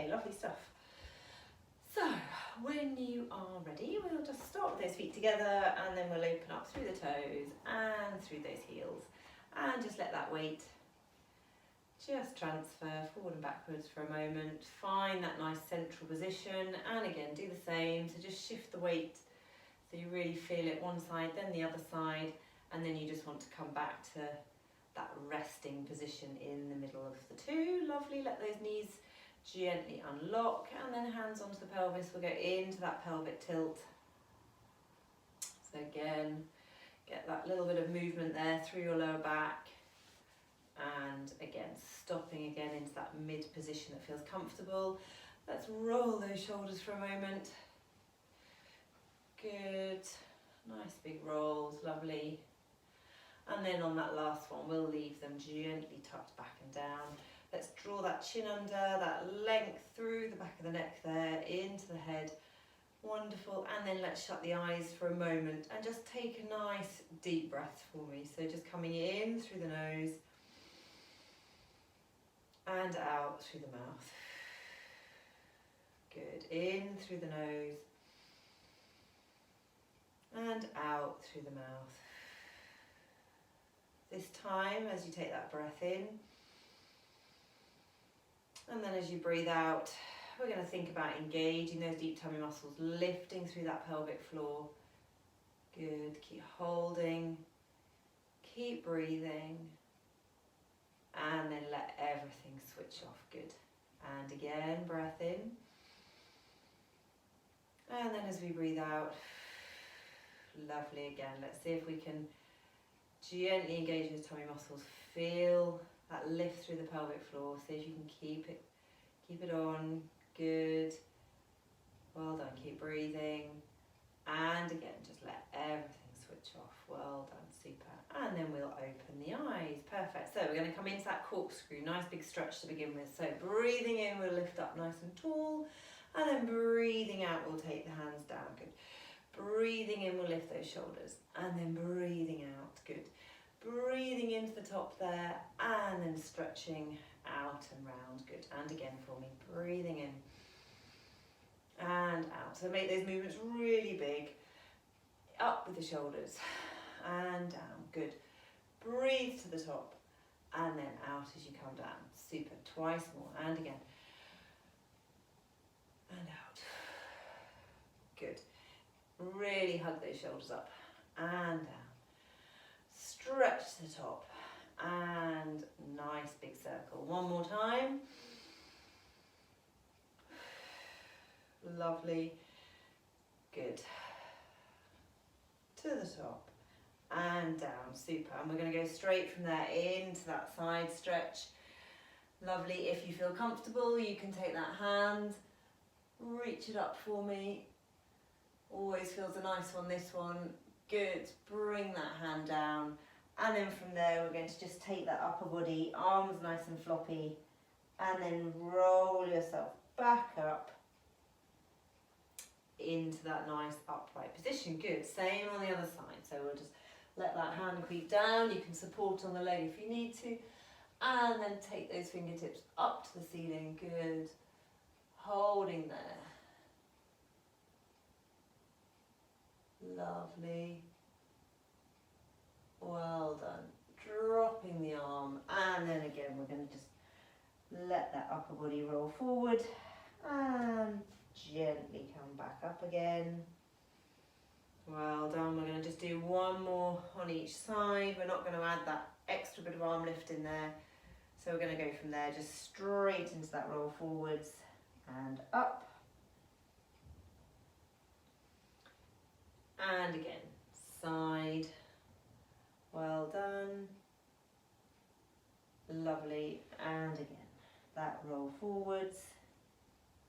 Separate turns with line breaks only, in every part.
Okay, lovely stuff. So, when you are ready, we'll just start with those feet together and then we'll open up through the toes and through those heels. And just let that weight just transfer forward and backwards for a moment. Find that nice central position and again do the same. So just shift the weight so you really feel it one side, then the other side, and then you just want to come back to that resting position in the middle of the two. Lovely, let those knees gently unlock and then hands onto the pelvis. We'll go into that pelvic tilt. So again, get that little bit of movement there through your lower back. And again, stopping again into that mid position that feels comfortable. Let's roll those shoulders for a moment. Good, nice big rolls, lovely. And then on that last one, we'll leave them gently tucked back and down. Let's draw that chin under, that length through the back of the neck there, into the head. Wonderful, and then let's shut the eyes for a moment and just take a nice deep breath for me. So just coming in through the nose and out through the mouth. Good, in through the nose and out through the mouth. This time, as you take that breath in, and then as you breathe out, we're going to think about engaging those deep tummy muscles, lifting through that pelvic floor. Good, keep holding, keep breathing, and then let everything switch off. Good. And again, breath in. And then as we breathe out, lovely again. Let's see if we can gently engage those tummy muscles. Feel that lift through the pelvic floor. See if you can keep it on. Good. Well done. Keep breathing. And again, just let everything switch off. Well done. Super. And then we'll open the eyes. Perfect. So we're going to come into that corkscrew. Nice big stretch to begin with. So breathing in, we'll lift up nice and tall. And then breathing out, we'll take the hands down. Good. Breathing in, we'll lift those shoulders. And then breathing out. Good. Breathing into the top there. And then stretching out and round. Good. And again for me. Breathing in. And out. So make those movements really big. Up with the shoulders. And down. Good. Breathe to the top. And then out as you come down. Super. Twice more. And again. And out. Good. Really hug those shoulders up and down. Stretch to the top and nice big circle. One more time. Lovely. Good. To the top and down. Super. And we're going to go straight from there into that side stretch. Lovely. If you feel comfortable, you can take that hand, reach it up for me. Always feels a nice one, this one. Good. Bring that hand down. And then from there, we're going to just take that upper body, arms nice and floppy, and then roll yourself back up into that nice upright position. Good. Same on the other side. So we'll just let that hand creep down. You can support on the leg if you need to. And then take those fingertips up to the ceiling. Good. Holding there. Lovely. Well done. Dropping the arm, and then again we're going to just let that upper body roll forward and gently come back up again. Well done. We're going to just do one more on each side. We're not going to add that extra bit of arm lift in there. So we're going to go from there just straight into that roll forwards and up. And again, side. Well done. Lovely. And again, that roll forwards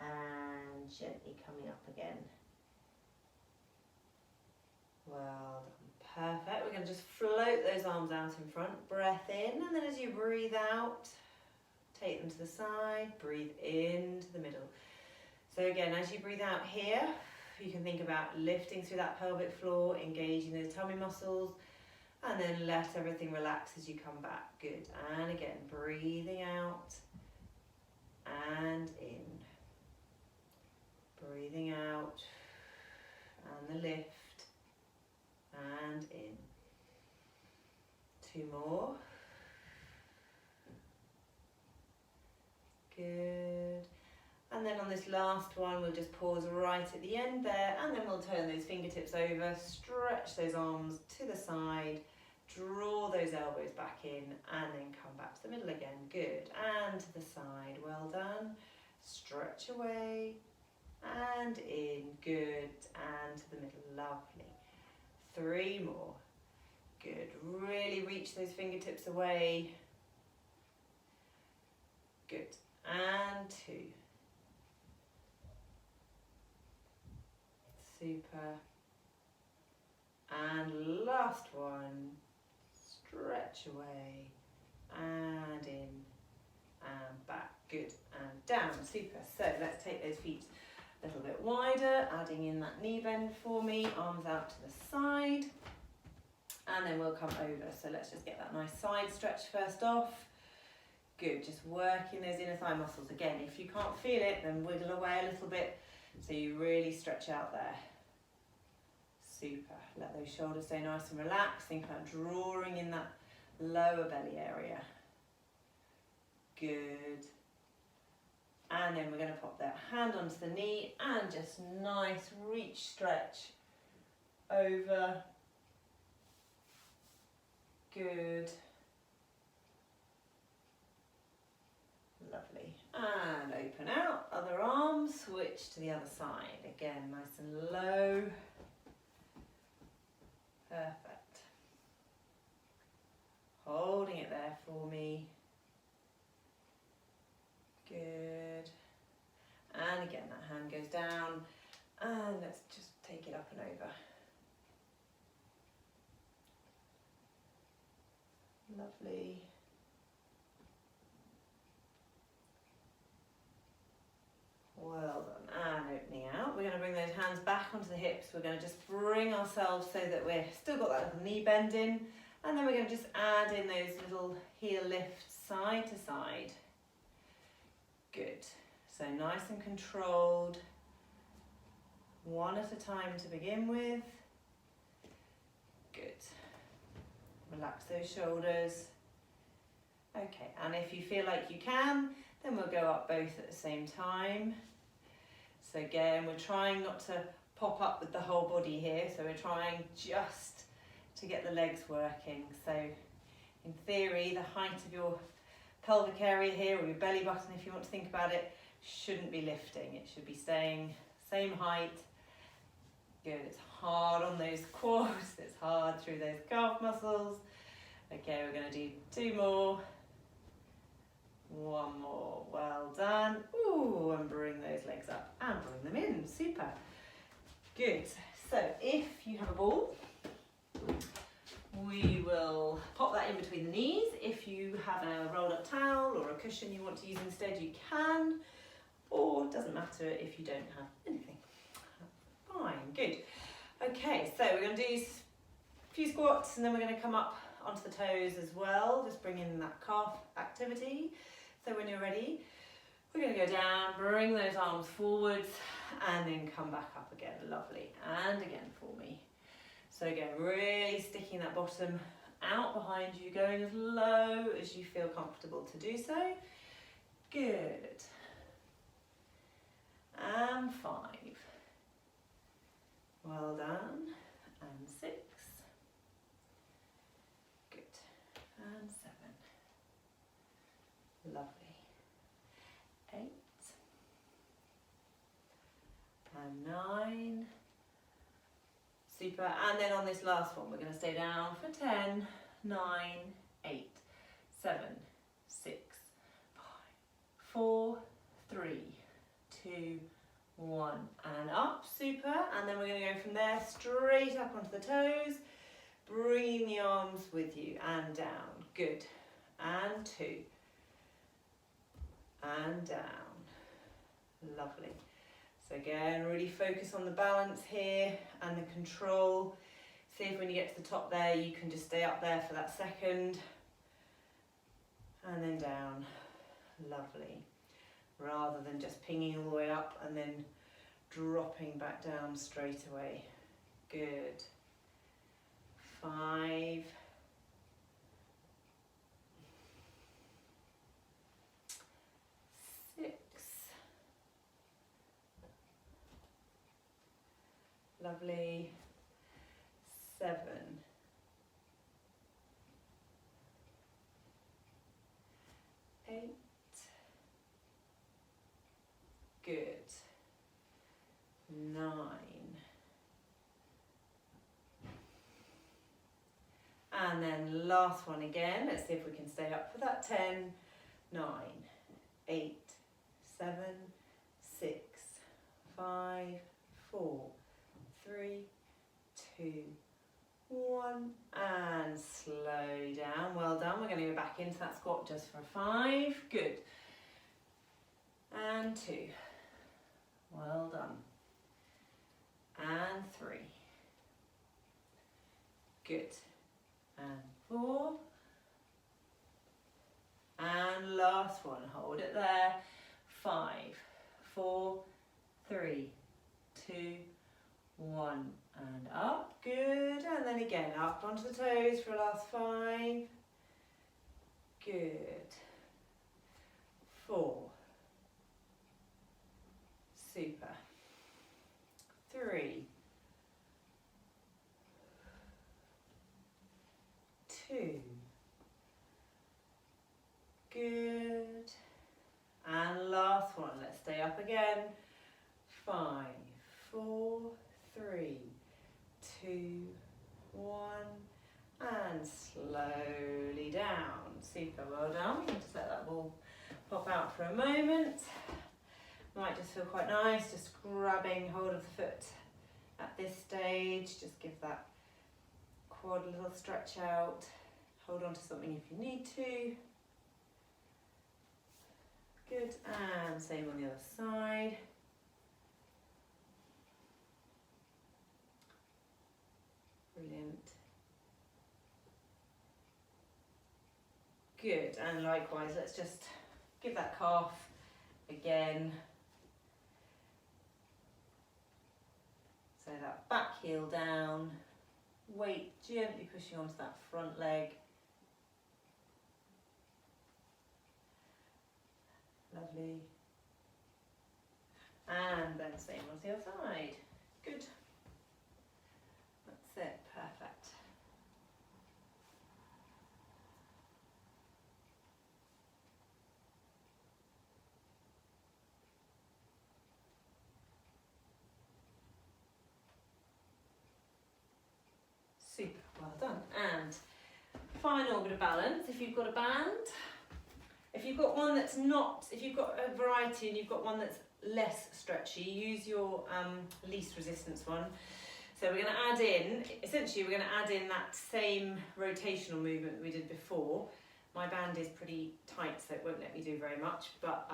and gently coming up again. Well done. Perfect. We're going to just float those arms out in front. Breath in, and then as you breathe out, take them to the side. Breathe into the middle. So again, as you breathe out here, you can think about lifting through that pelvic floor, engaging those tummy muscles, and then let everything relax as you come back. Good. And again, breathing out and in. And then on this last one, we'll just pause right at the end there, and then we'll turn those fingertips over, stretch those arms to the side, draw those elbows back in, and then come back to the middle again. Good. And to the side. Well done. Stretch away and in. Good. And to the middle. Lovely. 3 more. Good. Really reach those fingertips away. Good. And 2. Super. And last one. Stretch away and in and back. Good. And down. Super. So let's take those feet a little bit wider, adding in that knee bend for me, arms out to the side, and then we'll come over. So let's just get that nice side stretch first off. Good. Just working those inner thigh muscles. Again, if you can't feel it, then wiggle away a little bit so you really stretch out there. Super. Let those shoulders stay nice and relaxed. Think about drawing in that lower belly area. Good. And then we're going to pop that hand onto the knee and just nice reach, stretch over. Good. Lovely. And open out. Other arm. Switch to the other side. Again, nice and low. Perfect. Holding it there for me. Good. And again, that hand goes down. And let's just take it up and over. Lovely. Well done. And opening out. We're going to bring those hands back onto the hips. We're going to just bring ourselves so that we're still got that little knee bend in. And then we're going to just add in those little heel lifts side to side. Good. So nice and controlled. One at a time to begin with. Good. Relax those shoulders. Okay, and if you feel like you can, then we'll go up both at the same time. So again, we're trying not to pop up with the whole body here, so we're trying just to get the legs working. So in theory, the height of your pelvic area here, or your belly button if you want to think about it, shouldn't be lifting. It should be staying same height. Good. It's hard on those quads, it's hard through those calf muscles. Okay, we're going to do 2 more. 1 more. Well done. Ooh, and bring those legs up and bring them in. Super. Good. So if you have a ball, we will pop that in between the knees. If you have a rolled up towel or a cushion you want to use instead, you can, or it doesn't matter if you don't have anything. Fine, good. Okay, so we're going to do a few squats and then we're going to come up onto the toes as well, just bring in that calf activity. So when you're ready, we're going to go down, bring those arms forwards and then come back up again. Lovely. And again for me. So again, really sticking that bottom out behind you, going as low as you feel comfortable to do so. Good. And 5. Well done. And 6. Good. And 7. Lovely. 8. And 9. Super. And then on this last one, we're going to stay down for 10, 9, 8, 7, 6, 5, 4, 3, 2, 1. And up. Super. And then we're going to go from there straight up onto the toes, bringing the arms with you and down. Good. And 2. And down. Lovely. So again, really focus on the balance here and the control. See if when you get to the top there, you can just stay up there for that second. And then down. Lovely. Rather than just pinging all the way up and then dropping back down straight away. Good. 5. 6. Lovely. 7. 8. Good. 9. And then last one again. Let's see if we can stay up for that. 10, 9, 8, 7, 6, 5, 4, 3, 2, 1. And slow down. Well done. We're going to go back into that squat just for 5. Good. And 2. Well done. And 3. Good. And 4. And last one. Hold it there. 5, 4, 3, 2, 1. And up. Good. And then again up onto the toes for a last 5. Good. 4. Super. 3. 2. Good. And last one. Let's stay up again. 5, 4, 3, 2, 1. And slowly down. Super. Well done. We can just let that ball pop out for a moment. Might just feel quite nice, just grabbing hold of the foot at this stage. Just give that quad a little stretch out. Hold on to something if you need to. Good, and same on the other side. Brilliant. Good, and likewise, let's just give that calf again. So that back heel down, weight gently pushing onto that front leg. Lovely. And then same on the other side. Good. That's it, perfect. Super, well done. And final bit of balance, if you've got a band, if you've got one that's not, if you've got a variety and you've got one that's less stretchy, use your least resistance one. So we're going to add in, essentially we're going to add in that same rotational movement that we did before. My band is pretty tight, so it won't let me do very much, but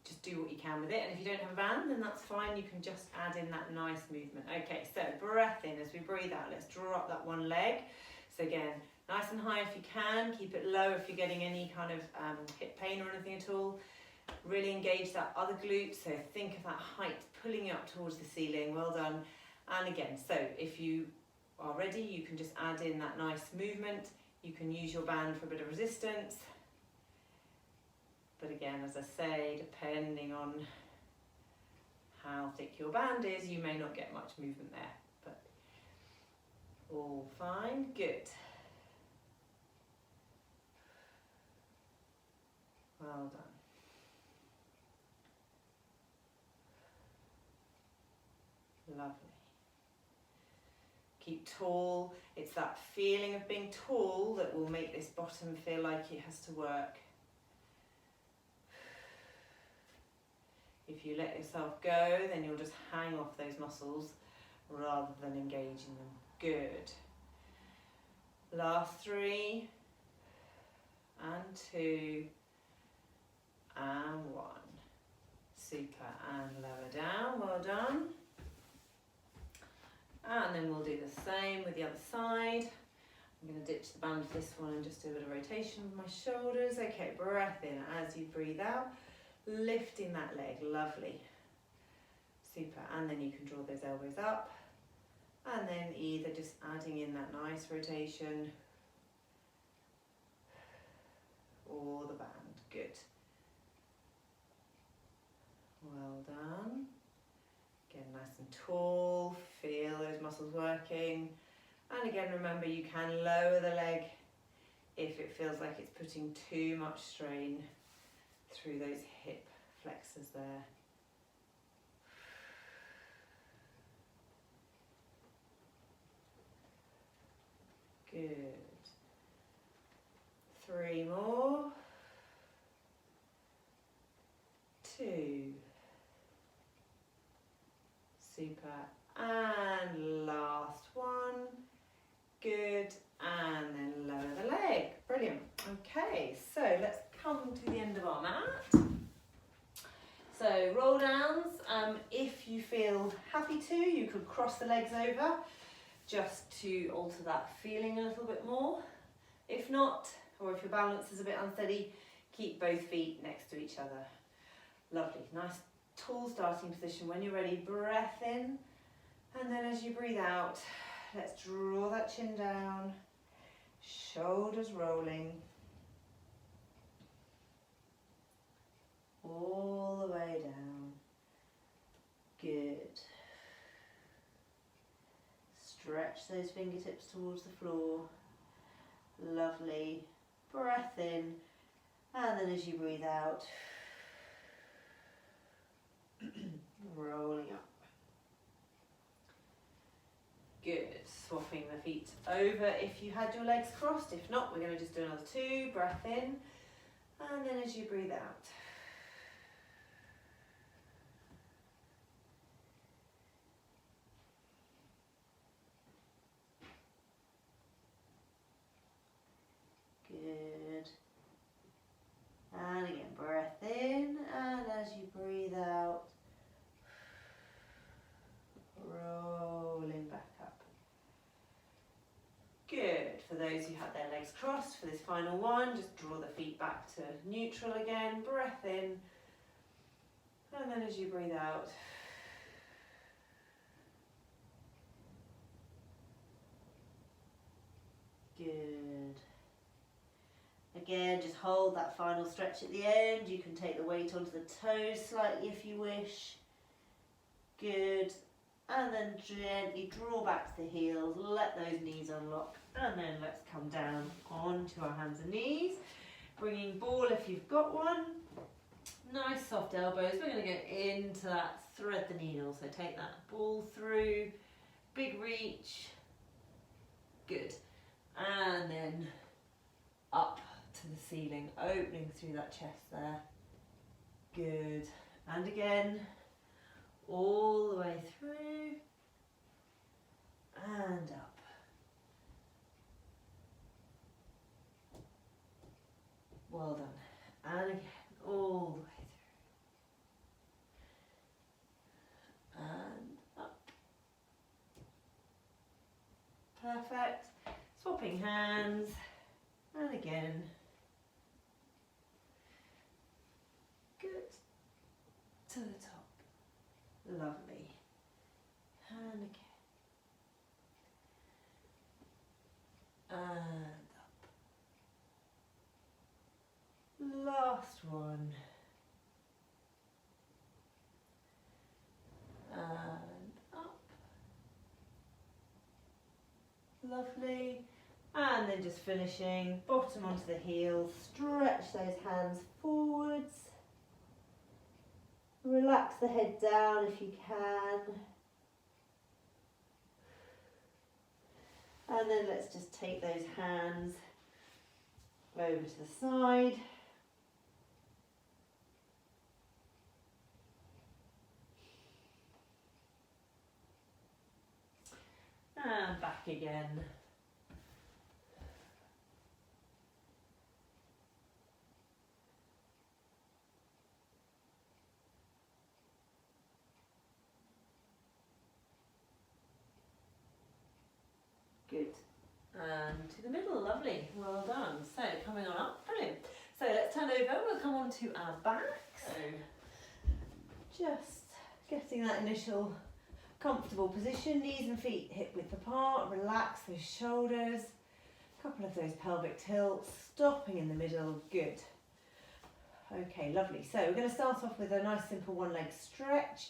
just do what you can with it. And if you don't have a band, then that's fine. You can just add in that nice movement. Okay, so breath in as we breathe out. Let's draw up that one leg. So again, nice and high if you can. Keep it low if you're getting any kind of hip pain or anything at all. Really engage that other glute. So think of that height pulling you up towards the ceiling. Well done. And again, so if you are ready, you can just add in that nice movement. You can use your band for a bit of resistance. But again, as I say, depending on how thick your band is, you may not get much movement there, but all fine, good. Well done. Lovely. Keep tall. It's that feeling of being tall that will make this bottom feel like it has to work. If you let yourself go, then you'll just hang off those muscles rather than engaging them. Good. Last 3, and 2, and 1. Super, and lower down, well done. And then we'll do the same with the other side. I'm going to ditch the band for this one and just do a bit of rotation with my shoulders. Okay, breath in as you breathe out, lifting that leg, lovely. Super, and then you can draw those elbows up. And then either just adding in that nice rotation or the band, good. Well done. Again, nice and tall, feel those muscles working. And again, remember you can lower the leg if it feels like it's putting too much strain through those hip flexors there. Good. 3 more. 2. Super. And last one. Good. And then lower the leg. Brilliant. Okay, so let's come to the end of our mat. So roll downs. If you feel happy to, you could cross the legs over just to alter that feeling a little bit more. If not, or if your balance is a bit unsteady, keep both feet next to each other. Lovely, nice tall starting position. When you're ready, breath in, and then as you breathe out, let's draw that chin down, shoulders rolling, all the way down. Good. Stretch those fingertips towards the floor. Lovely. Breath in, and then as you breathe out, rolling up. Good. Swapping the feet over if you had your legs crossed. If not, we're going to just do another 2. Breath in, and then as you breathe out. Good. And again, breath in, and as you breathe out, rolling back up. Good. For those who had their legs crossed, for this final one, just draw the feet back to neutral again, breath in, and then as you breathe out, good. Again, just hold that final stretch at the end. You can take the weight onto the toes slightly if you wish. Good. And then gently draw back to the heels, let those knees unlock, and then let's come down onto our hands and knees. Bringing ball if you've got one. Nice soft elbows. We're going to go into that thread the needle. So take that ball through, big reach. Good. And then up to the ceiling, opening through that chest there. Good. And again, all the way through and up. Well done. And again, all the way through and up. Perfect. Swapping hands, and again. Good. To the top. Lovely. And again. And up. Last one. And up. Lovely. And then just finishing, bottom onto the heels, stretch those hands forwards. Relax the head down if you can. And then let's just take those hands over to the side. And back again. Good. And to the middle, lovely. Well done. So coming on up, brilliant. So let's turn over, we'll come on to our back. So just getting that initial comfortable position, knees and feet hip width apart, relax those shoulders, a couple of those pelvic tilts, stopping in the middle, good. Okay, lovely. So we're going to start off with a nice simple one leg stretch,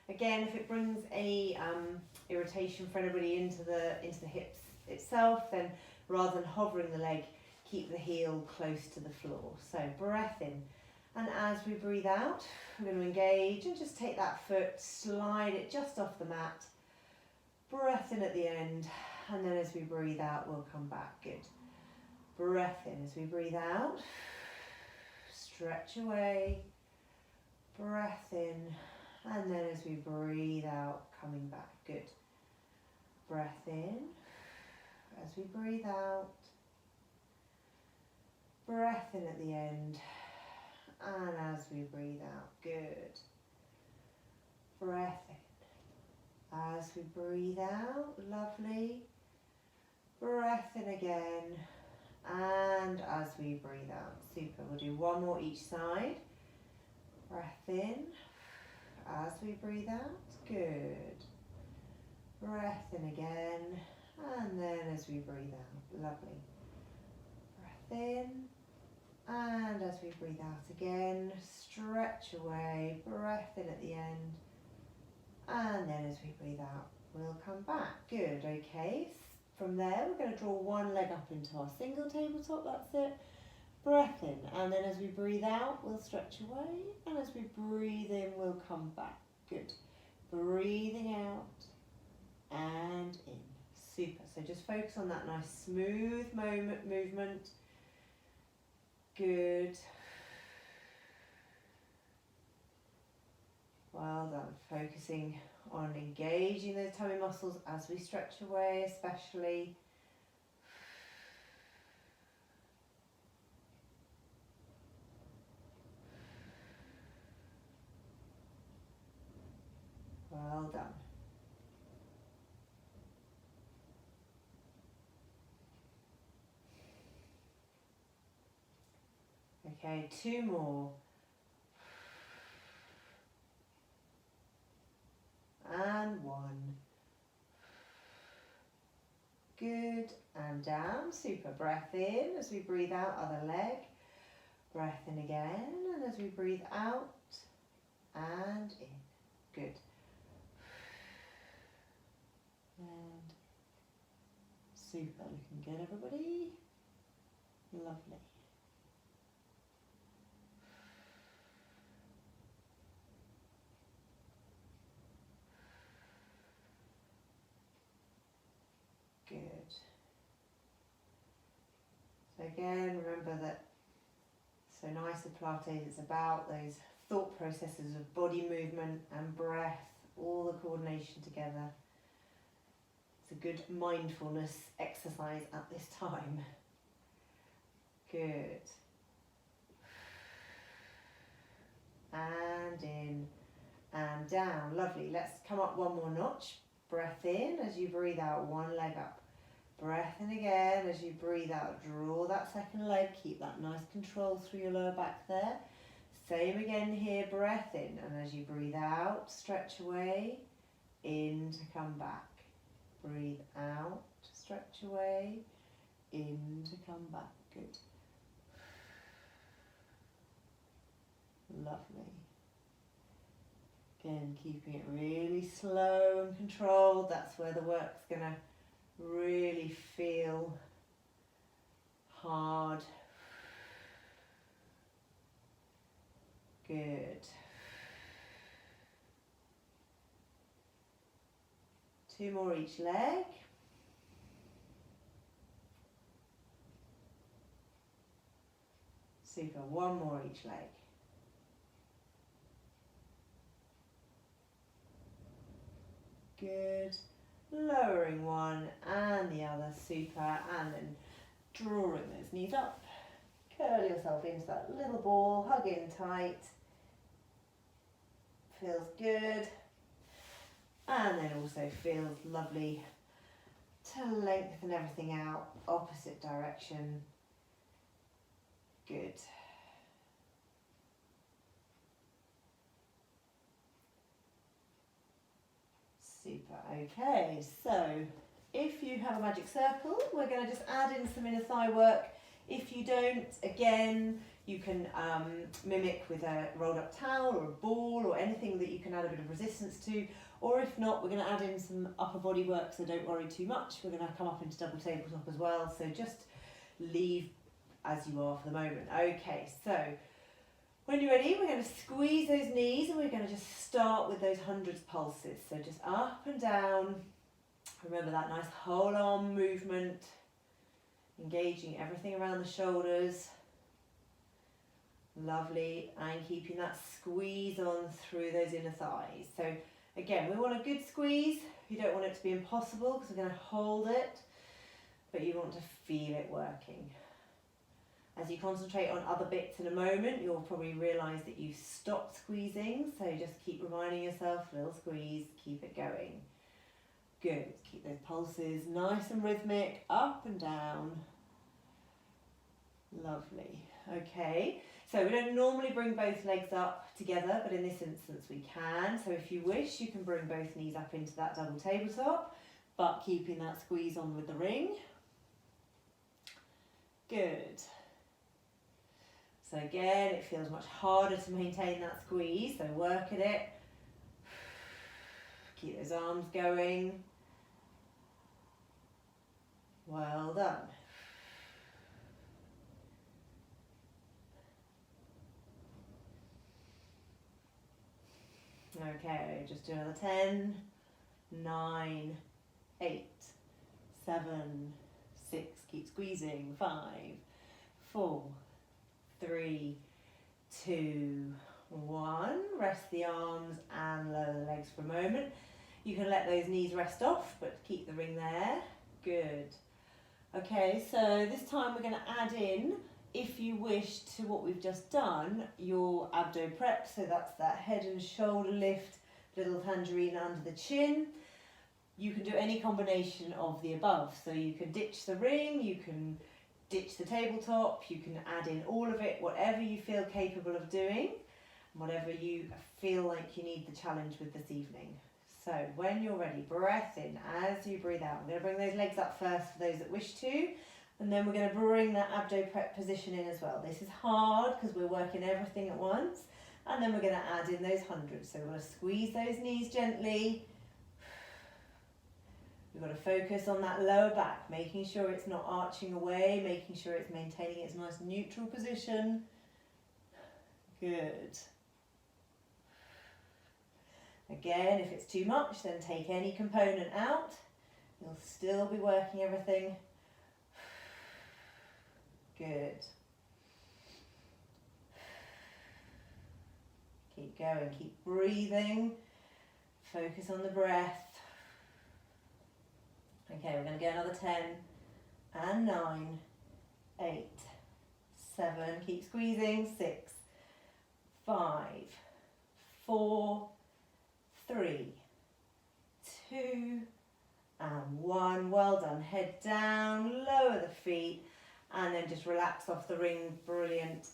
Again, if it brings any irritation for anybody into the hips itself, then rather than hovering the leg, keep the heel close to the floor. So breath in, and as we breathe out, we're going to engage and just take that foot, slide it just off the mat. Breath in at the end, and then as we breathe out, we'll come back. Good. Breath in as we breathe out. Stretch away. Breath in, and then as we breathe out, coming back. Good. Breath in as we breathe out. Breath in at the end, and as we breathe out. Good. Breath in. As we breathe out, lovely. Breath in again, and as we breathe out. Super. We'll do one more each side. Breath in, as we breathe out. Good. Breath in again, and then as we breathe out. Lovely. Breath in, and as we breathe out again, stretch away. Breath in at the end. And then as we breathe out, we'll come back. Good, okay. From there, we're going to draw one leg up into our single tabletop, that's it. Breath in, and then as we breathe out, we'll stretch away. And as we breathe in, we'll come back. Good. Breathing out and in. Super. So just focus on that nice smooth movement. Good. Well done. Focusing on engaging those tummy muscles as we stretch away, especially. Well done. Okay, two more. And one. Good, and down. Super. Breath in as we breathe out, other leg. Breath in again, and as we breathe out and in. Good. And super. Looking good, everybody. Lovely. Good. So again, remember that so nice of Pilates, it's about those thought processes of body movement and breath, all the coordination together. It's a good mindfulness exercise at this time. Good. And in and down. Lovely. Let's come up one more notch. Breath in as you breathe out, one leg up. Breath in again as you breathe out. Draw that second leg. Keep that nice control through your lower back there. Same again here. Breath in, and as you breathe out, stretch away. In to come back. Breathe out, stretch away. In to come back. Good. Lovely. Again, keeping it really slow and controlled. That's where the work's going to really feel hard. Good. Two more each leg. Super. One more each leg. Good. Lowering one and the other. Super. And then drawing those knees up. Curl yourself into that little ball. Hug in tight. Feels good. And then also feels lovely to lengthen everything out. Opposite direction. Good. Super. Okay, so if you have a magic circle, we're going to just add in some inner thigh work. If you don't, again, You can mimic with a rolled up towel or a ball or anything that you can add a bit of resistance to. Or if not, we're going to add in some upper body work, so don't worry too much. We're going to come up into double tabletop as well, so just leave as you are for the moment. Okay, so when you're ready, we're going to squeeze those knees and we're going to just start with those hundreds pulses. So just up and down. Remember that nice whole arm movement, engaging everything around the shoulders. Lovely, and keeping that squeeze on through those inner thighs. So again, we want a good squeeze. You don't want it to be impossible because we're going to hold it, but you want to feel it working. As you concentrate on other bits in a moment, you'll probably realise that you've stopped squeezing, so just keep reminding yourself, little squeeze, keep it going. Good, keep those pulses nice and rhythmic, up and down. Lovely, okay. So we don't normally bring both legs up together, but in this instance we can. So if you wish, you can bring both knees up into that double tabletop, but keeping that squeeze on with the ring. Good. So again, it feels much harder to maintain that squeeze, so work at it. Keep those arms going. Well done. Okay, just do another 10, 9, 8, 7, 6, keep squeezing, 5, 4, 3, 2, 1. Rest the arms and lower the legs for a moment. You can let those knees rest off, but keep the ring there. Good. Okay, so this time we're going to add in, if you wish, to what we've just done, your abdo prep. So that's that head and shoulder lift, little tangerine under the chin. You can do any combination of the above. So you can ditch the ring, you can ditch the tabletop, you can add in all of it, whatever you feel capable of doing, whatever you feel like you need the challenge with this evening. So when you're ready, breath in as you breathe out. I'm going to bring those legs up first for those that wish to, and then we're going to bring that abdo prep position in as well. This is hard because we're working everything at once, and then we're going to add in those hundreds. So we're going to squeeze those knees gently. We've got to focus on that lower back, making sure it's not arching away, making sure it's maintaining its nice neutral position. Good. Again, if it's too much, then take any component out. You'll still be working everything. Good. Keep going, keep breathing. Focus on the breath. Okay, we're going to go another 10 and 9, 8, 7, keep squeezing, 6, 5, 4, 3, 2, and 1. Well done. Head down, lower the feet, and then just relax off the ring. Brilliant.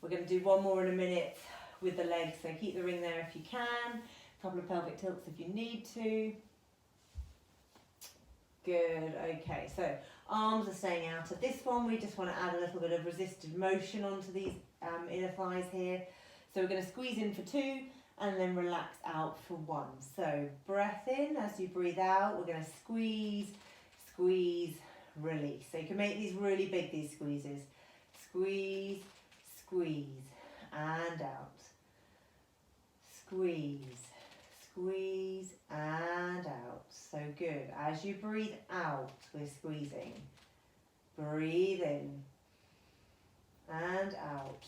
We're going to do one more in a minute with the legs, so keep the ring there if you can. A couple of pelvic tilts if you need to. Good. Okay, so arms are staying out. At this one, we just want to add a little bit of resisted motion onto these inner thighs here. So we're going to squeeze in for 2 and then relax out for 1. So breath in as you breathe out. We're going to squeeze, squeeze, release. So you can make these really big, these squeezes. Squeeze, squeeze, and out. Squeeze, squeeze, and out. So good. As you breathe out, we're squeezing. Breathe in and out.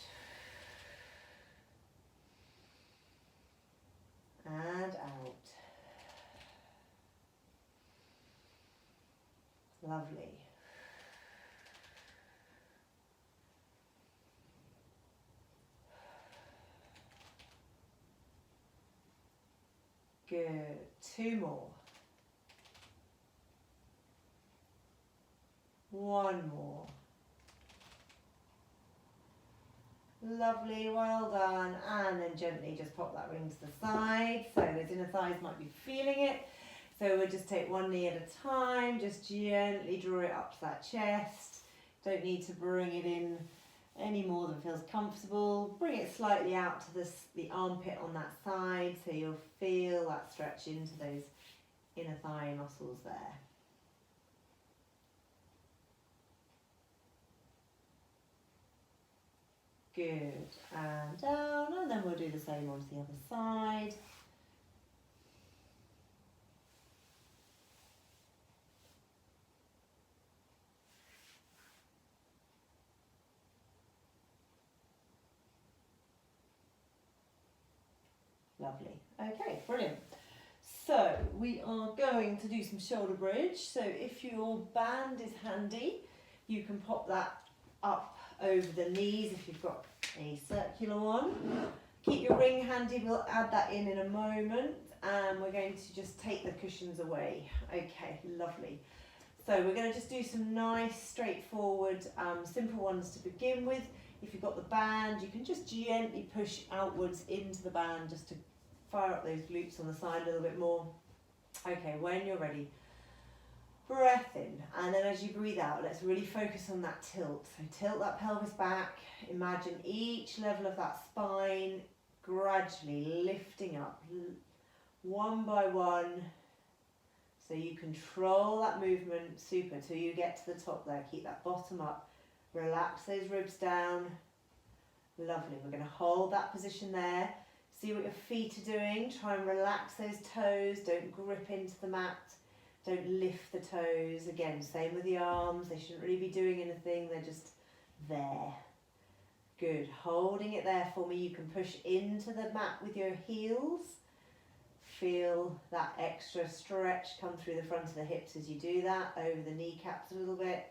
And out. Lovely. Good. 2 more. 1 more. Lovely, well done. And then gently just pop that ring to the side. So those inner thighs might be feeling it. So we'll just take 1 knee at a time. Just gently draw it up to that chest. Don't need to bring it in any more than feels comfortable. Bring it slightly out to the armpit on that side, so you'll feel that stretch into those inner thigh muscles there. Good, and down, and then we'll do the same onto the other side. Lovely. Okay, brilliant. So we are going to do some shoulder bridge. So if your band is handy, you can pop that up over the knees if you've got a circular one. Keep your ring handy, we'll add that in a moment, and we're going to just take the cushions away. Okay, lovely. So we're going to just do some nice straightforward simple ones to begin with. If you've got the band, you can just gently push outwards into the band just to fire up those glutes on the side a little bit more. Okay, when you're ready, breath in, and then as you breathe out, let's really focus on that tilt. So tilt that pelvis back, imagine each level of that spine gradually lifting up, one by one, so you control that movement, super, till you get to the top there. Keep that bottom up, relax those ribs down, lovely. We're going to hold that position there. See what your feet are doing, try and relax those toes, don't grip into the mat. Don't lift the toes. Again, same with the arms. They shouldn't really be doing anything. They're just there. Good. Holding it there for me. You can push into the mat with your heels. Feel that extra stretch come through the front of the hips as you do that, over the kneecaps a little bit.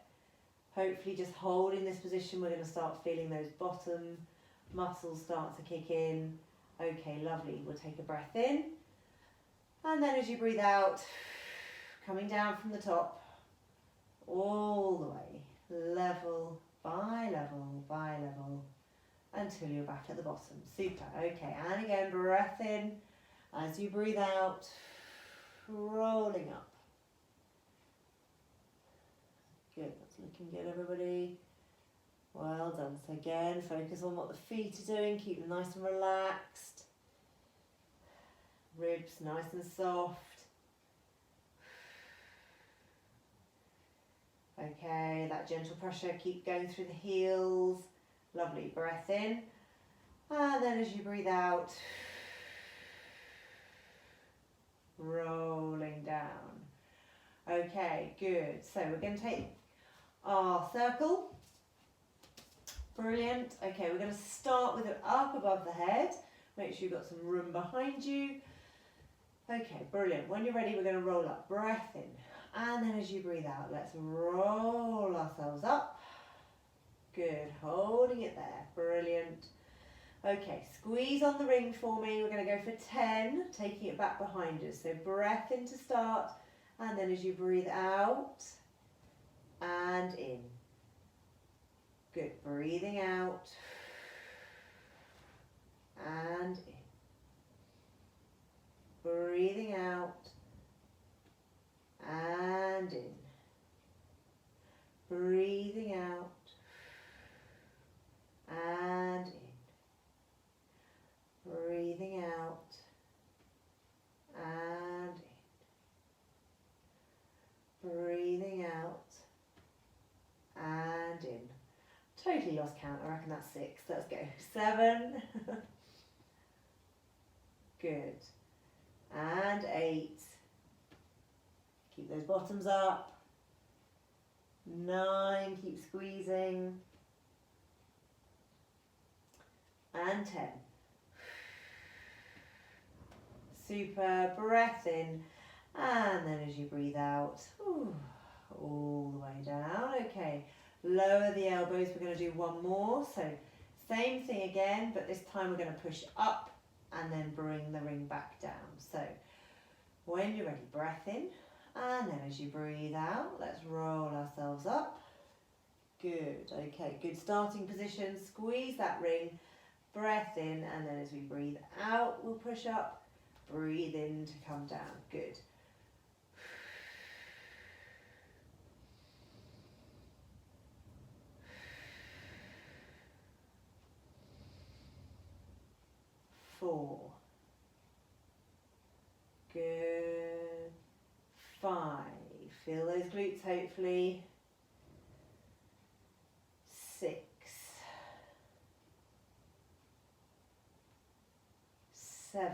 Hopefully just holding this position, we're going to start feeling those bottom muscles start to kick in. Okay, lovely. We'll take a breath in. And then as you breathe out, coming down from the top, all the way, level by level by level, until you're back at the bottom. Super. Okay, and again, breath in. As you breathe out, rolling up. Good, that's looking good, everybody. Well done. So again, focus on what the feet are doing. Keep them nice and relaxed. Ribs nice and soft. Okay, that gentle pressure, keep going through the heels. Lovely, breath in. And then as you breathe out, rolling down. Okay, good. So we're going to take our circle. Brilliant. Okay, we're going to start with it up above the head. Make sure you've got some room behind you. Okay, brilliant. When you're ready, we're going to roll up. Breath in. And then as you breathe out, let's roll ourselves up. Good, holding it there, brilliant. Okay, squeeze on the ring for me. We're going to go for 10, taking it back behind us. So breath in to start, and then as you breathe out and in. Good, breathing out and in. Breathing out and in. Breathing out and in. Breathing out and in. Breathing out and in. Totally lost count. I reckon that's 6. Let's go. 7. Good. And 8. Keep those bottoms up. 9, keep squeezing. And 10. Super, breath in. And then as you breathe out, all the way down. Okay, lower the elbows. We're going to do one more. So same thing again, but this time we're going to push up and then bring the ring back down. So when you're ready, breath in. And then as you breathe out, let's roll ourselves up. Good, okay, good starting position. Squeeze that ring, breath in, and then as we breathe out, we'll push up. Breathe in to come down, good. Good. 5. Feel those glutes hopefully. 6. 7.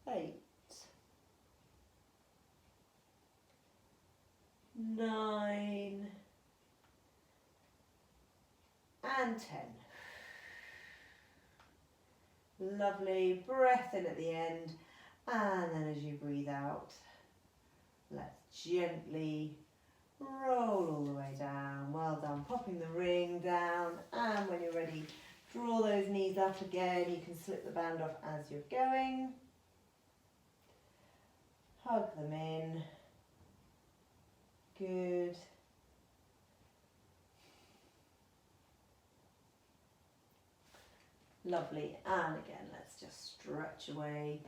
8. 9. And 10. Lovely. Breath in at the end, and then as you breathe out, let's gently roll all the way down. Well done. Popping the ring down, and when you're ready, draw those knees up again. You can slip the band off as you're going. Hug them in. Good. Lovely. And again, let's just stretch away.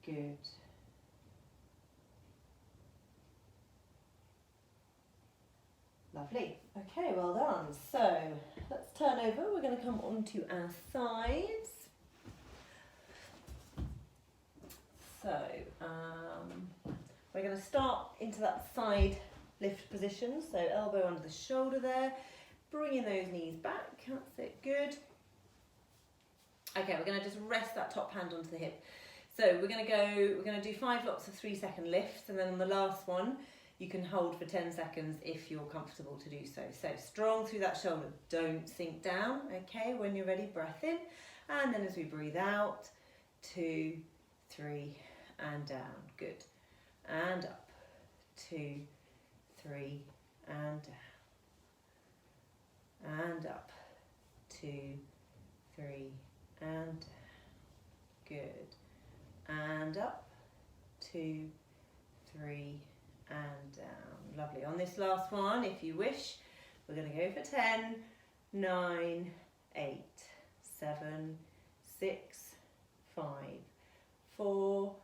Good. Lovely. Okay, well done. So let's turn over. We're going to come onto our sides. So we're going to start into that side lift position. So elbow under the shoulder there, bringing those knees back. That's it. Good. Okay, we're going to just rest that top hand onto the hip. So we're going to do 5 lots of 3-second lifts, and then on the last one, you can hold for 10 seconds if you're comfortable to do so. So strong through that shoulder, don't sink down. Okay, when you're ready, breath in, and then as we breathe out, 2, 3, and down. Good. And up, 2, 3, and down. And up, 2, 3, and down. Good. And up, 2, 3, and down. Lovely. On this last one, if you wish, we're going to go for 10, 9, 8, 7, 6, 5, 4,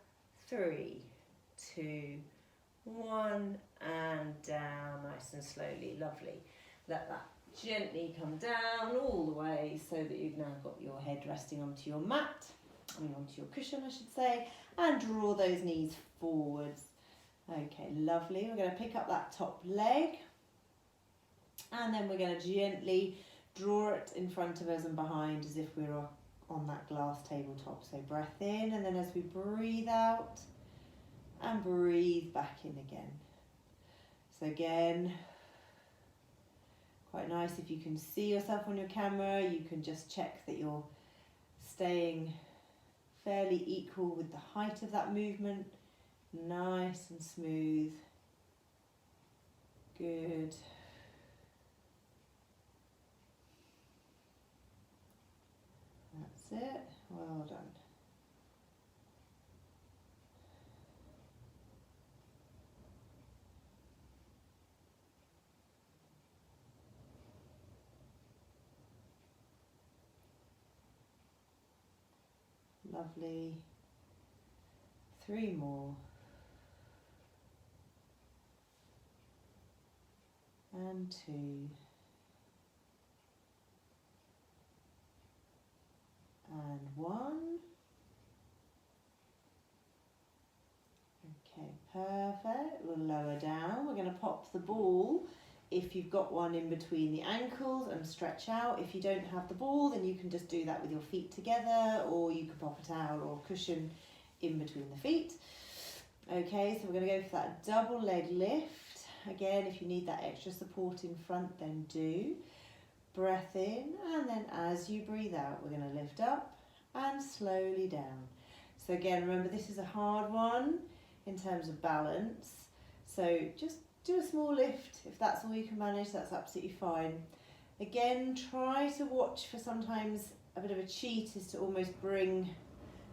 3, 2, 1, and down, nice and slowly. Lovely. Let that gently come down all the way so that you've now got your head resting onto your mat, onto your cushion, I should say, and draw those knees forwards. Okay, lovely. We're going to pick up that top leg, and then we're going to gently draw it in front of us and behind as if we were on that glass tabletop. So breath in, and then as we breathe out, and breathe back in again. So again, quite nice if you can see yourself on your camera, you can just check that you're staying fairly equal with the height of that movement. Nice and smooth. Good. That's it. Well done. Lovely. 3 more. And 2. And 1. Okay, perfect. We'll lower down. We're going to pop the ball, if you've got one, in between the ankles and stretch out. If you don't have the ball, then you can just do that with your feet together, or you can pop a towel or cushion in between the feet. Okay, so we're going to go for that double leg lift. Again, if you need that extra support in front, then do. Breath in, and then as you breathe out, we're going to lift up and slowly down. So again, remember, this is a hard one in terms of balance. So just do a small lift. If that's all you can manage, that's absolutely fine. Again, try to watch for sometimes a bit of a cheat is to almost bring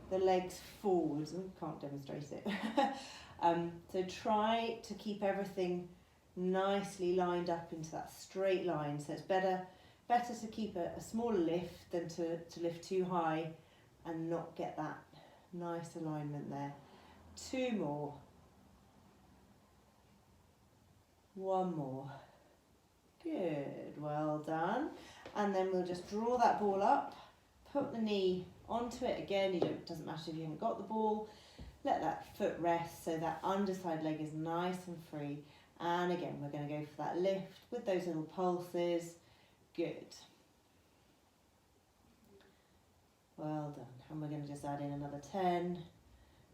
the legs forwards. I can't demonstrate it. So try to keep everything nicely lined up into that straight line. So it's better to keep a smaller lift than to lift too high and not get that nice alignment there. 2 more. 1 more. Good, well done. And then we'll just draw that ball up, put the knee onto it again. It doesn't matter if you haven't got the ball. Let that foot rest so that underside leg is nice and free. And again, we're going to go for that lift with those little pulses. Good. Well done. And we're going to just add in another 10,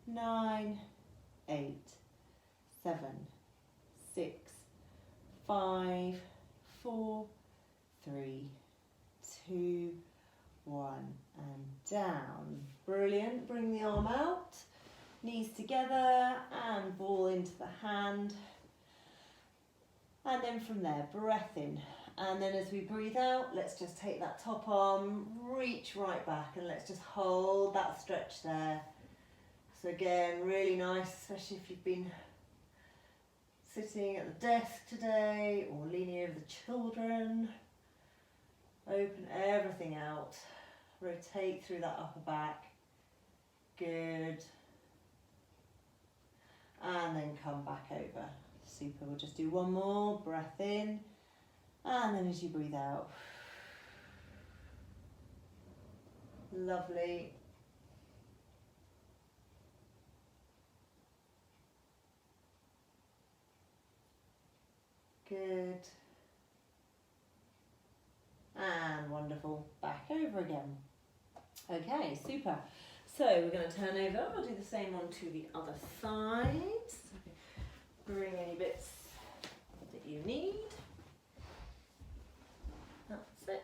9, 8, 7, 6, 5, 4, 3, 2, 1, and down. Brilliant. Bring the arm out, knees together and ball into the hand. And then from there, breath in. And then as we breathe out, let's just take that top arm, reach right back, and let's just hold that stretch there. So again, really nice, especially if you've been sitting at the desk today or leaning over the children. Open everything out. Rotate through that upper back. Good. And then come back over. Super. We'll just do 1 more. Breath in. And then as you breathe out. Lovely. Good. And wonderful. Back over again. Okay, super. So we're going to turn over. We'll do the same one to the other side. So bring any bits that you need. That's it.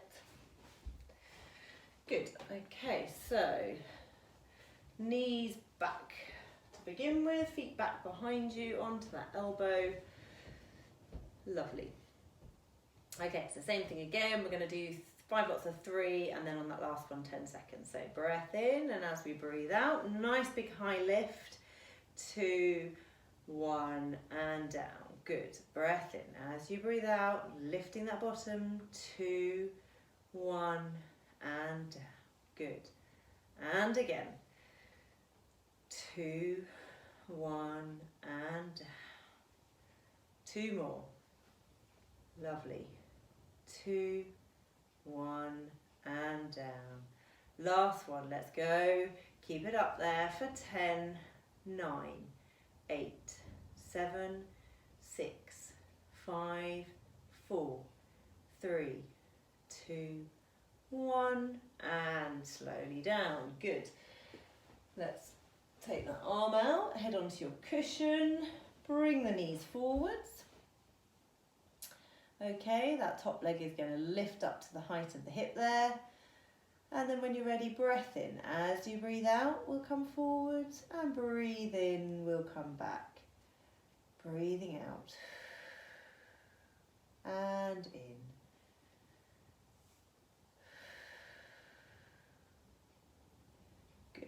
Good. Okay, so knees back to begin with, feet back behind you onto that elbow. Lovely. Okay, so same thing again. We're going to do 5 lots of 3 and then on that last one 10 seconds. So breath in, and as we breathe out, nice big high lift. 2, 1 and down. Good. Breath in. As you breathe out, lifting that bottom. 2, 1 and down. Good. And again. 2, 1 and down. 2 more. Lovely. 2, 1 and down. Last one. Let's go. Keep it up there for 10, 9, 8, 7, 6, 5, 4, 3, 2, 1 and slowly down. Good. Let's take that arm out, head onto your cushion, bring the knees forwards. Okay, that top leg is going to lift up to the height of the hip there. And then when you're ready, breath in. As you breathe out, we'll come forwards, and breathe in, we'll come back. Breathing out. And in. Good.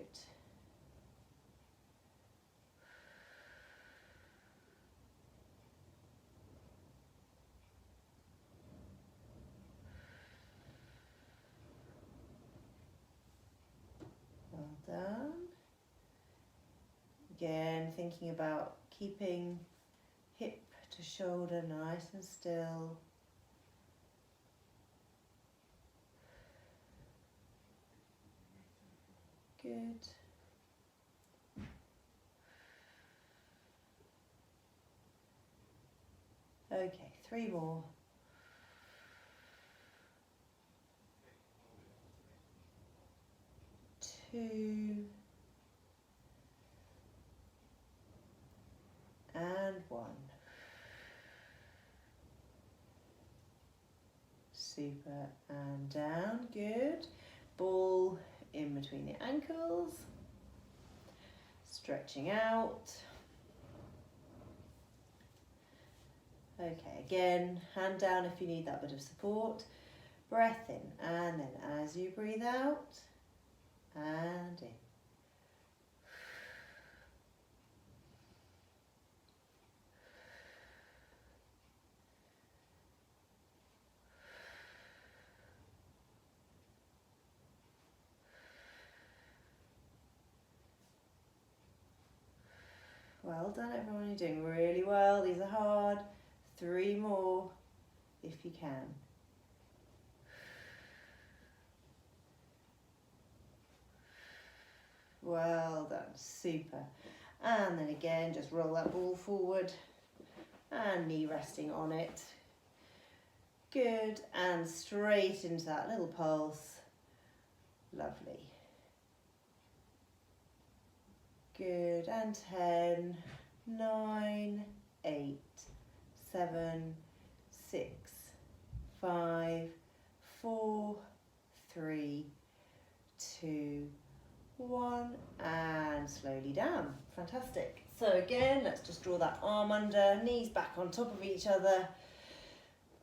Well done. Again, thinking about keeping hip to shoulder nice and still. Good. Okay, 3 more. 2 and 1. Super, and down. Good. Ball in between the ankles. Stretching out. Okay, again, hand down if you need that bit of support. Breath in, and then as you breathe out, and in. Well done everyone, you're doing really well. These are hard. 3 more if you can. Well done, super. And then again, just roll that ball forward and knee resting on it. Good, and straight into that little pulse. Lovely. Good, and 10, 9, 8, 7, 6, 5, 4, 3, 2, 1, and slowly down. Fantastic. So again, let's just draw that arm under, knees back on top of each other,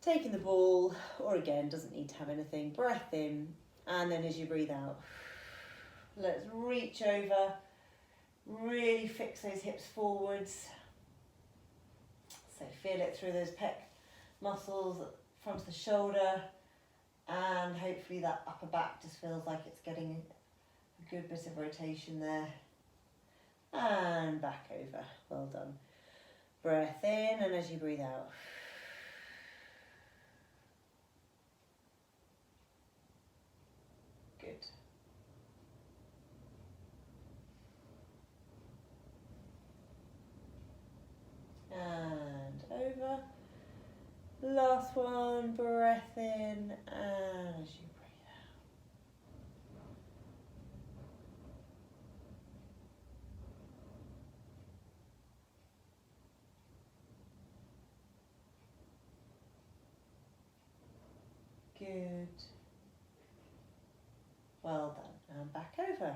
taking the ball, or again, doesn't need to have anything, breath in, and then as you breathe out, let's reach over, really fix those hips forwards. So feel it through those pec muscles, front of the shoulder, and hopefully that upper back just feels like it's getting a good bit of rotation there. And back over, well done. Breath in, and as you breathe out. Good. And over. Last one, breath in, and as you breathe out. Good. Well done. And back over.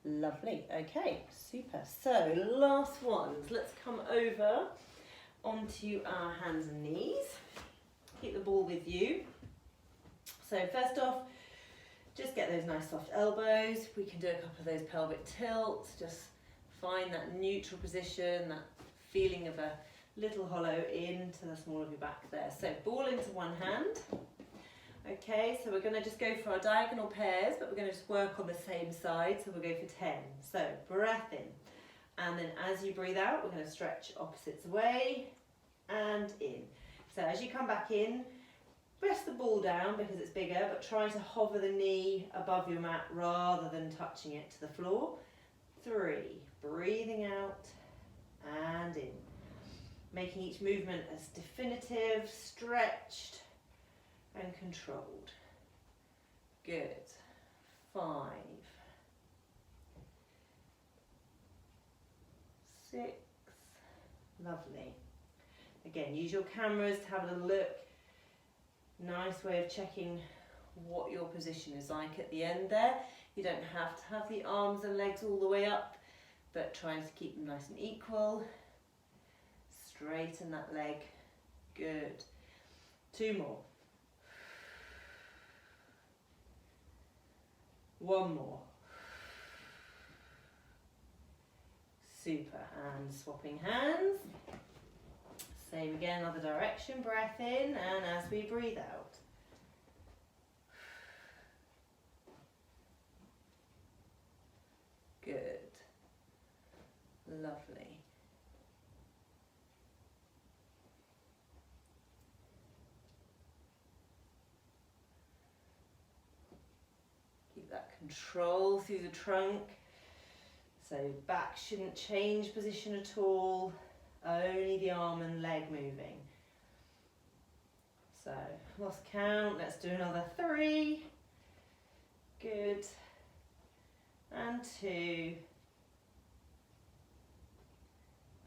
Lovely. Okay, super. So last ones. Let's come over onto our hands and knees. Keep the ball with you. So first off, just get those nice soft elbows. We can do a couple of those pelvic tilts. Just find that neutral position, that feeling of a little hollow into the small of your back there. So ball into one hand. Okay, so we're going to just go for our diagonal pairs, but we're going to just work on the same side, so we'll go for 10. So breath in, and then as you breathe out, we're going to stretch opposites away and in. So as you come back in, press the ball down because it's bigger, but try to hover the knee above your mat rather than touching it to the floor. 3, breathing out and in. Making each movement as definitive, stretched, and controlled. Good. 5, 6, lovely. Again, use your cameras to have a little look. Nice way of checking what your position is like at the end there. You don't have to have the arms and legs all the way up, but trying to keep them nice and equal. Straighten that leg. Good. 2 more. 1 more. Super. And swapping hands. Same again, other direction. Breath in, and as we breathe out. Good. Lovely. Keep that control through the trunk. So back shouldn't change position at all. Only the arm and leg moving. So, lost count. Let's do another 3. Good. And 2.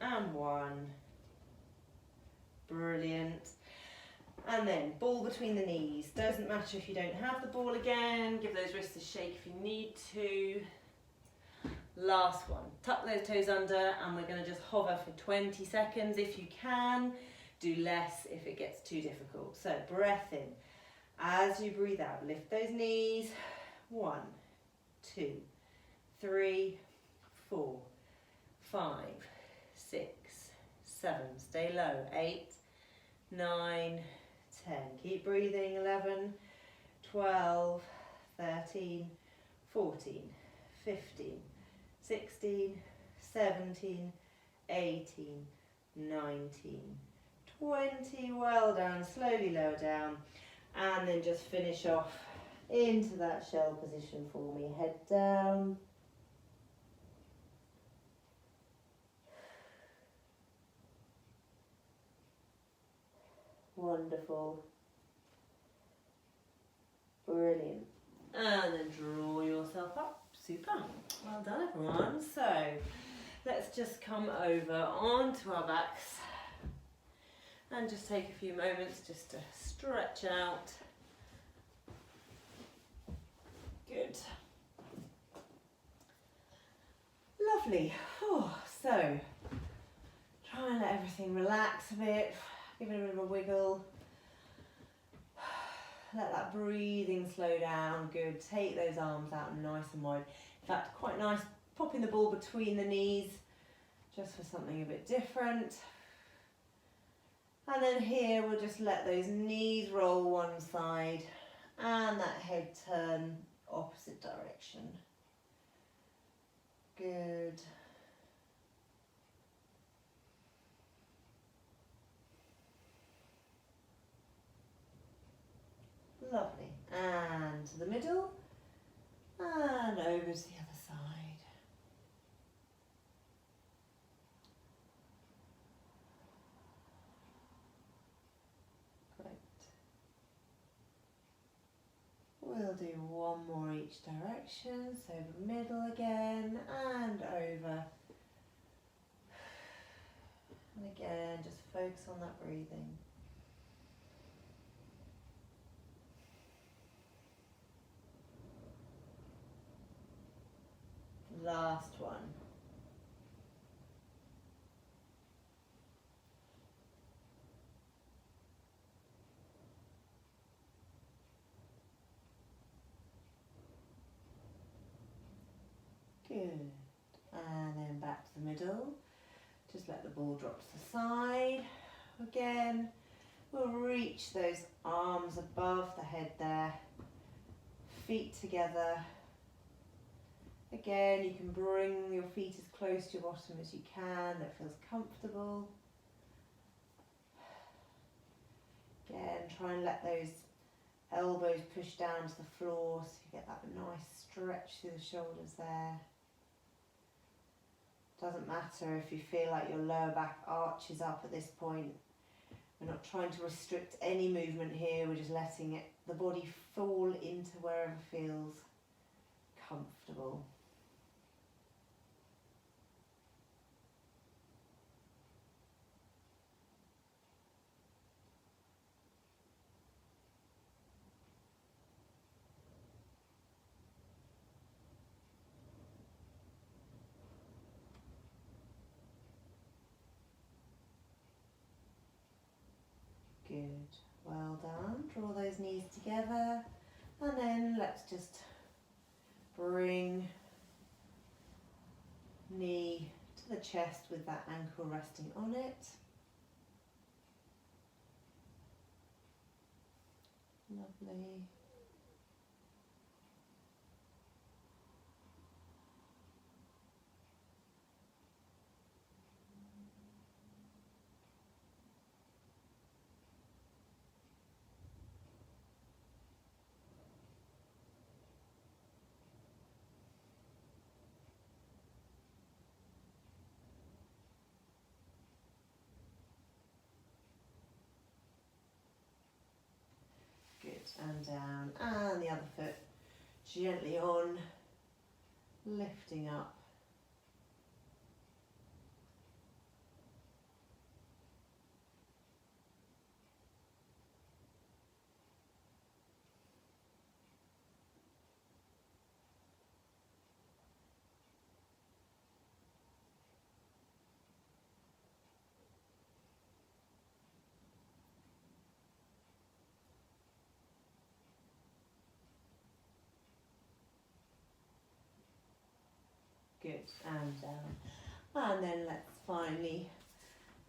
And 1. Brilliant. And then ball between the knees. Doesn't matter if you don't have the ball again. Give those wrists a shake if you need to. Last one. Tuck those toes under, and we're going to just hover for 20 seconds if you can. Do less if it gets too difficult. So breath in. As you breathe out, lift those knees. 1, 2, 3, 4, 5, 6, 7. Stay low. 8, 9, 10. Keep breathing. 11, 12, 13, 14, 15, 16, 17, 18, 19, 20. Well done. Slowly lower down. And then just finish off into that shell position for me. Head down. Wonderful. Brilliant. And then draw yourself up. Super. Well done, everyone. So let's just come over onto our backs and just take a few moments just to stretch out. Good. Lovely. Oh, so try and let everything relax a bit. Give it a bit of a wiggle. Let that breathing slow down. Good. Take those arms out nice and wide. In fact, quite nice popping the ball between the knees just for something a bit different. And then here we'll just let those knees roll one side and that head turn opposite direction. Good. Lovely. And to the middle and over to the other side. Great. We'll do one more each direction. So the middle again and over. And again, just focus on that breathing. Last one. Good. And then back to the middle. Just let the ball drop to the side. Again, we'll reach those arms above the head there. Feet together. Again, you can bring your feet as close to your bottom as you can, that feels comfortable. Again, try and let those elbows push down to the floor so you get that nice stretch through the shoulders there. Doesn't matter if you feel like your lower back arches up at this point. We're not trying to restrict any movement here, we're just letting the body fall into wherever feels comfortable. Good, well done. Draw those knees together and then let's just bring knee to the chest with that ankle resting on it. Lovely. And down, and the other foot gently on, lifting up. Good, and down. And then let's finally,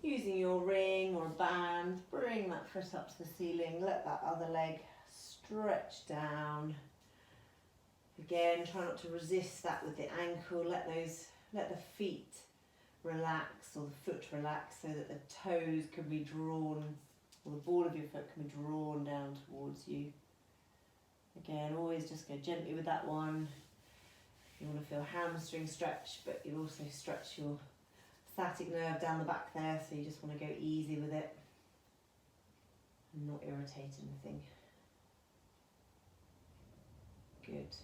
using your ring or a band, bring that foot up to the ceiling, let that other leg stretch down. Again, try not to resist that with the ankle, let the feet relax, or the foot relax, so that the toes can be drawn, or the ball of your foot can be drawn down towards you. Again, always just go gently with that one. You want to feel hamstring stretch, but you also stretch your sciatic nerve down the back there, so you just want to go easy with it and not irritate anything. Good.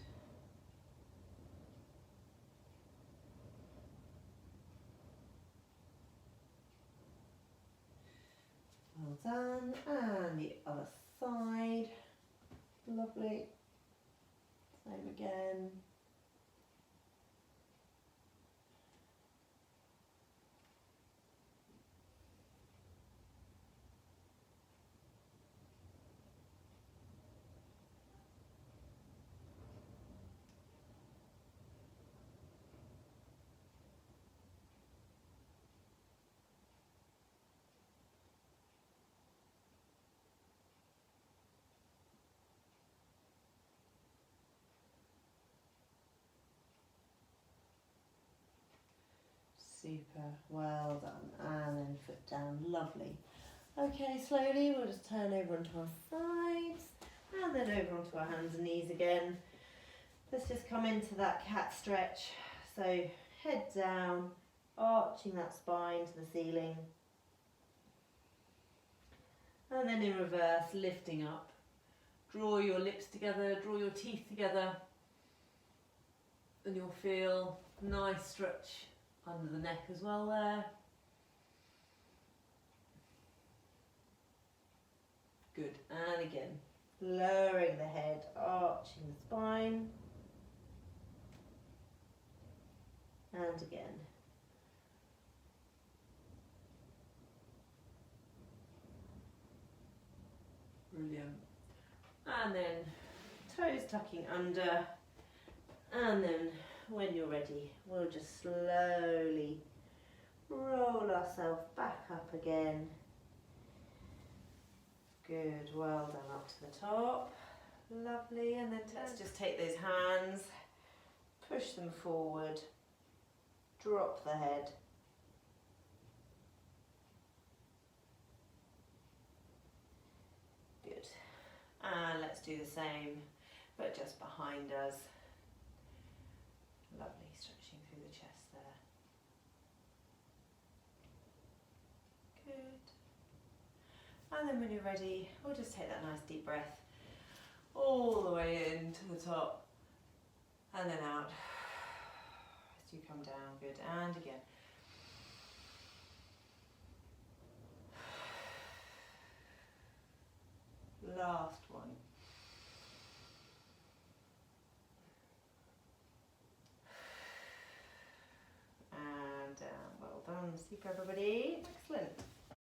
Well done. And the other side. Lovely. Same again. Super, well done. And then foot down, lovely. Okay, slowly we'll just turn over onto our sides and then over onto our hands and knees again. Let's just come into that cat stretch. So head down, arching that spine to the ceiling. And then in reverse, lifting up. Draw your lips together, draw your teeth together. And you'll feel nice stretch under the neck as well there. Good, and again, lowering the head, arching the spine. And again. Brilliant. And then toes tucking under, and then when you're ready, we'll just slowly roll ourselves back up again. Good, well done, up to the top. Lovely, and then let's just take those hands, push them forward, drop the head. Good, and let's do the same, but just behind us. Lovely, stretching through the chest there. Good. And then when you're ready, we'll just take that nice deep breath all the way in to the top and then out as you come down. Good, and again. Last one. And down. Well done. Super, everybody. Excellent.